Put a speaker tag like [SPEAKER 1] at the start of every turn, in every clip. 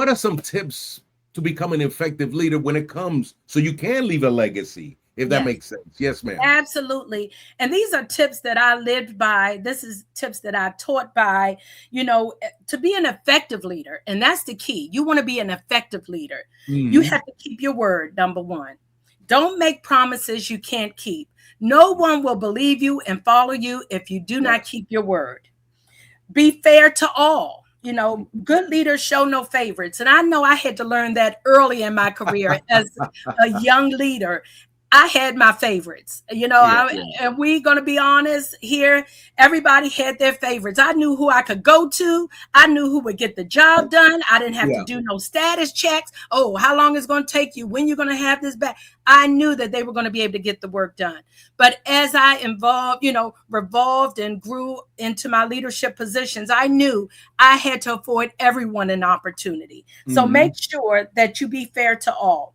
[SPEAKER 1] what are some tips to become an effective leader when it comes so you can leave a legacy, if that
[SPEAKER 2] Yes.
[SPEAKER 1] makes sense? Yes, ma'am.
[SPEAKER 2] Absolutely. And these are tips that I lived by. This is tips that I taught by, to be an effective leader. And that's the key. You want to be an effective leader. You
[SPEAKER 1] Mm-hmm.
[SPEAKER 2] have to keep your word, number one. Don't make promises you can't keep. No one will believe you and follow you if you do not
[SPEAKER 1] Yes.
[SPEAKER 2] keep your word. Be fair to all. Good leaders show no favorites. And I know I had to learn that early in my career as a young leader. I had my favorites.
[SPEAKER 1] Yeah, yeah.
[SPEAKER 2] And we going to be honest here. Everybody had their favorites. I knew who I could go to. I knew who would get the job done. I didn't have to
[SPEAKER 1] Yeah.
[SPEAKER 2] do no status checks. Oh, how long it's going to take you? When you're going to have this back? I knew that they were going to be able to get the work done. But as I revolved and grew into my leadership positions, I knew I had to afford everyone an opportunity. So
[SPEAKER 1] Mm-hmm.
[SPEAKER 2] make sure that you be fair to all.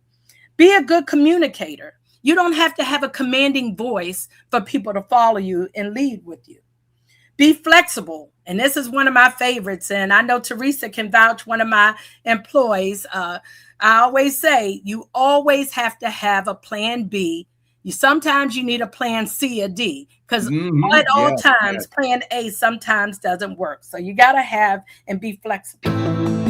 [SPEAKER 2] Be a good communicator. You don't have to have a commanding voice for people to follow you and lead with you. Be flexible. And this is one of my favorites. And I know Teresa can vouch, one of my employees. I always say you always have to have a plan B. Sometimes you need a plan C or D, because
[SPEAKER 1] Mm-hmm.
[SPEAKER 2] at all
[SPEAKER 1] Yes,
[SPEAKER 2] times,
[SPEAKER 1] yes.
[SPEAKER 2] plan A sometimes doesn't work. So you got to have and be flexible.